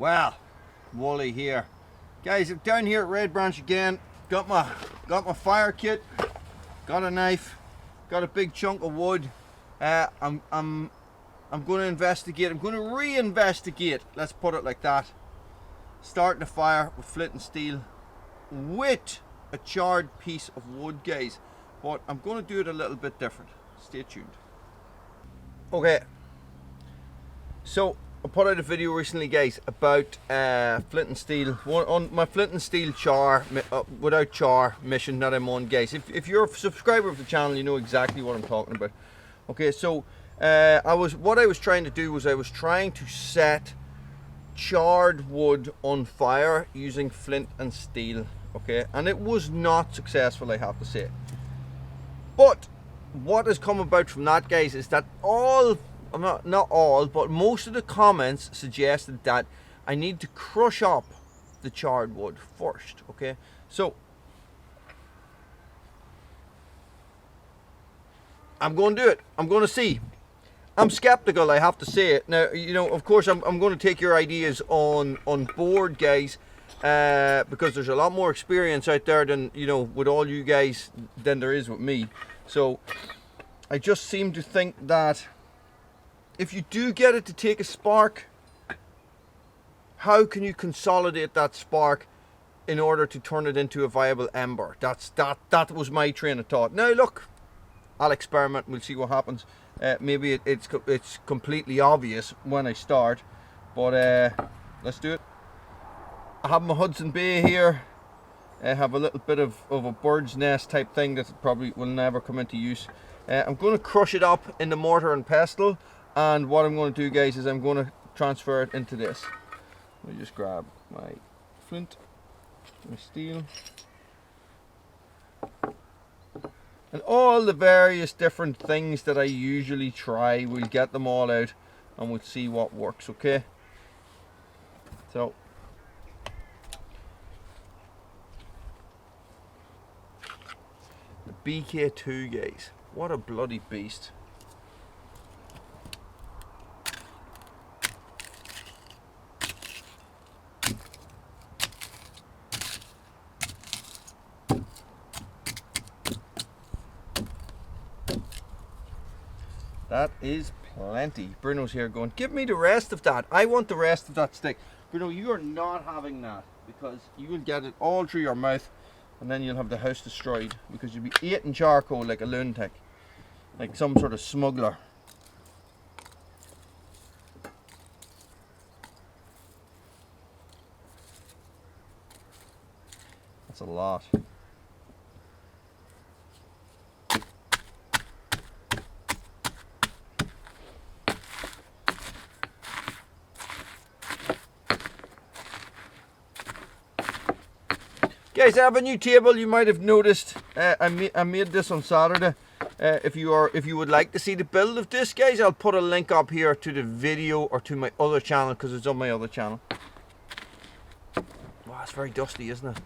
Well, Wally here, guys. I'm down here at Red Branch again. Got my fire kit, got a knife, got a big chunk of wood. I'm going to investigate. I'm going to reinvestigate. Let's put it like that. Starting a fire with flint and steel, with a charred piece of wood, guys. But I'm going to do it a little bit different. Stay tuned. Okay. So I put out a video recently, guys, about flint and steel. On my flint and steel char, without char mission that I'm on, guys. If you're a subscriber of the channel, you know exactly what I'm talking about. Okay, so what I was trying to do was I was trying to set charred wood on fire using flint and steel. Okay, and it was not successful, I have to say. But what has come about from that, guys, is that not all, but most of the comments suggested that I need to crush up the charred wood first. Okay, so I'm going to do it. I'm going to see. I'm skeptical, I have to say it. Now, you know, of course, I'm going to take your ideas on board, guys, because there's a lot more experience out there than, you know, with all you guys than there is with me. So I just seem to think that if you do get it to take a spark, how can you consolidate that spark in order to turn it into a viable ember? That was my train of thought. Now look, I'll experiment. We'll see what happens. Maybe it's completely obvious when I start, but let's do it. I have my Hudson Bay here. I have a little bit of a bird's nest type thing that probably will never come into use. I'm going to crush it up in the mortar and pestle, and what I'm going to do, guys, is I'm going to transfer it into this. Let me just grab my flint, my steel, and all the various different things that I usually try. We'll get them all out and we'll see what works. Okay, so the BK2, guys, what a bloody beast. That is plenty. Bruno's here going, give me the rest of that. I want the rest of that stick. Bruno, you are not having that, because you will get it all through your mouth and then you'll have the house destroyed, because you'll be eating charcoal like a lunatic, like some sort of smuggler. That's a lot. Guys, I have a new table. You might have noticed. I made this on Saturday. If you would like to see the build of this, guys, I'll put a link up here to the video or to my other channel, because it's on my other channel. Wow, it's very dusty, isn't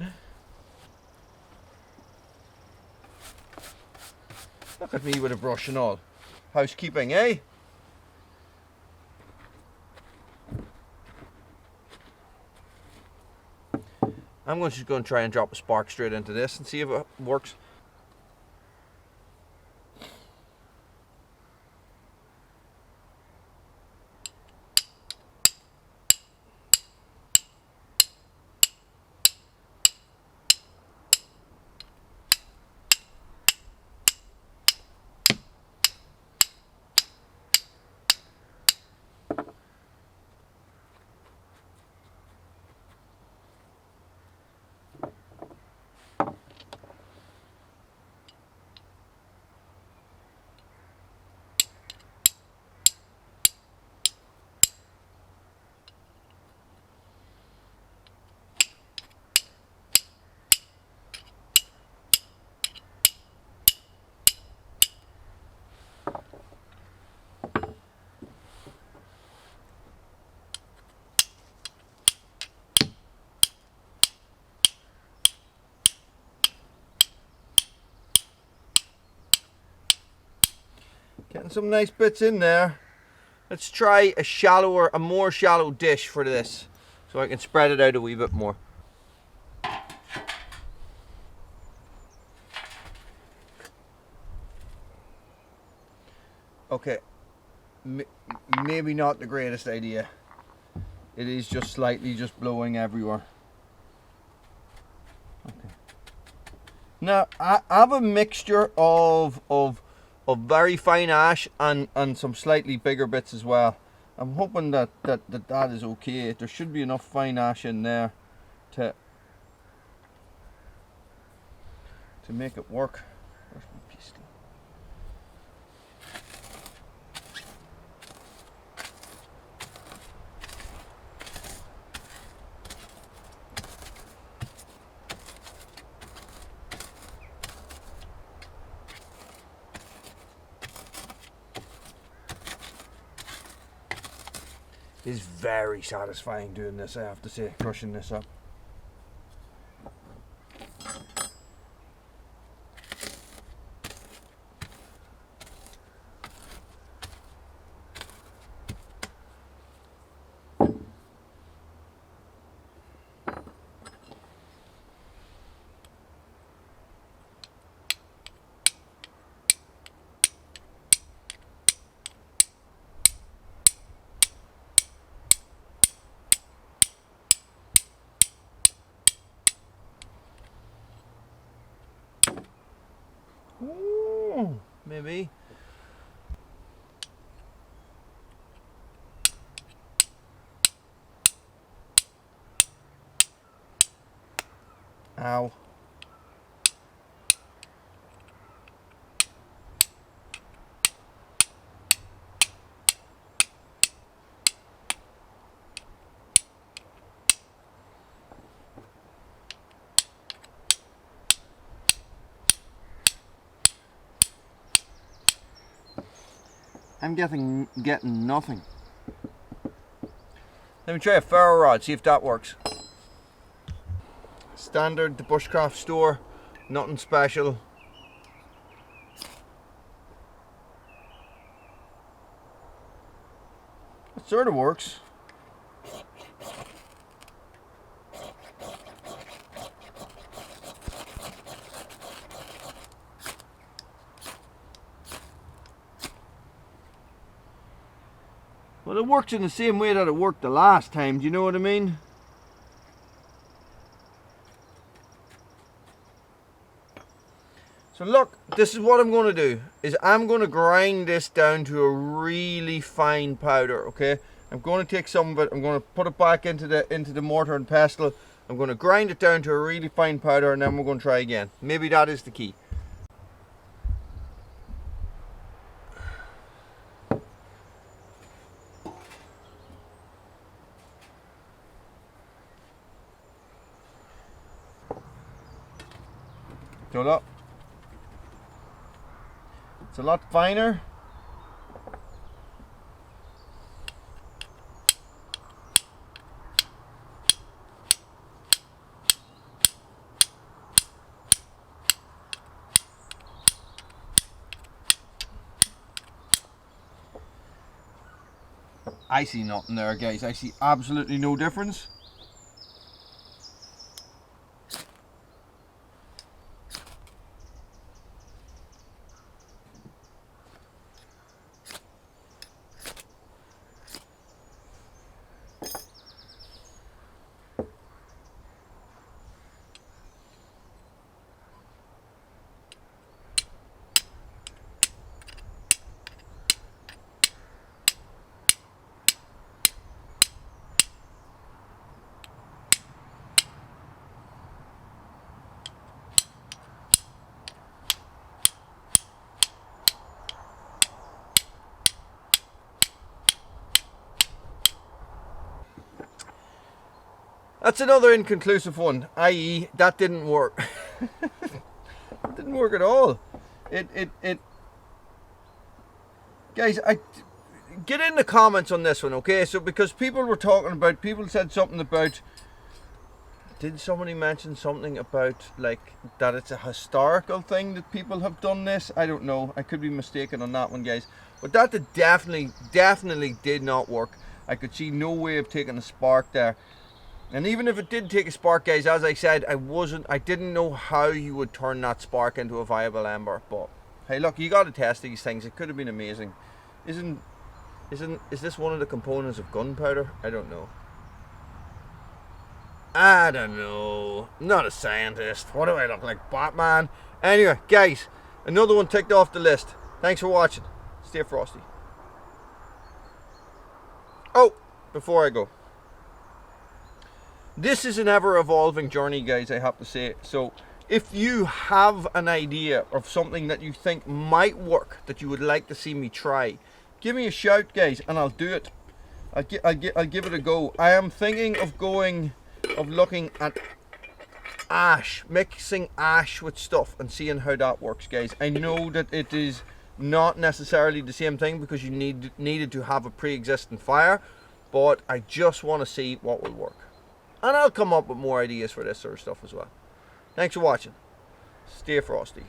it? Look at me with a brush and all. Housekeeping, eh? I'm just going to try and drop a spark straight into this and see if it works. getting some nice bits in there. Let's try a more shallow dish for this, so I can spread it out a wee bit more. Okay, maybe not the greatest idea. It is just slightly just blowing everywhere. Okay. Now I have a mixture of very fine ash and some slightly bigger bits as well. I'm hoping that is okay. There should be enough fine ash in there to make it work. Where's my pistol? It's very satisfying doing this, I have to say, crushing this up. Ooh, maybe. Ow. I'm getting nothing. Let me try a ferro rod, see if that works. Standard, the Bushcraft store, nothing special. It sort of works. Well, it works in the same way that it worked the last time, do you know what I mean? So look, this is what I'm going to do, is I'm going to grind this down to a really fine powder, okay? I'm going to take some of it, I'm going to put it back into the mortar and pestle, I'm going to grind it down to a really fine powder, and then we're going to try again. Maybe that is the key. So look, it's a lot finer. I see nothing there, guys. I see absolutely no difference. That's another inconclusive one, i.e. that didn't work. It didn't work at all. Guys, get in the comments on this one, okay? So because people said something about did somebody mention something about like that it's a historical thing that people have done this? I don't know. I could be mistaken on that one, guys. But that definitely did not work. I could see no way of taking a spark there. And even if it did take a spark, guys, as I said, I didn't know how you would turn that spark into a viable ember. But hey, look, you got to test these things. It could have been amazing. Is this one of the components of gunpowder? I don't know. I don't know. I'm not a scientist. What do I look like, Batman? Anyway, guys, another one ticked off the list. Thanks for watching. Stay frosty. Oh, before I go, this is an ever-evolving journey, guys, I have to say. So if you have an idea of something that you think might work, that you would like to see me try, give me a shout, guys, and I'll do it. I'll give it a go. I am thinking of looking at ash, mixing ash with stuff and seeing how that works, guys. I know that it is not necessarily the same thing because you needed to have a pre-existing fire, but I just want to see what will work. And I'll come up with more ideas for this sort of stuff as well. Thanks for watching. Stay frosty.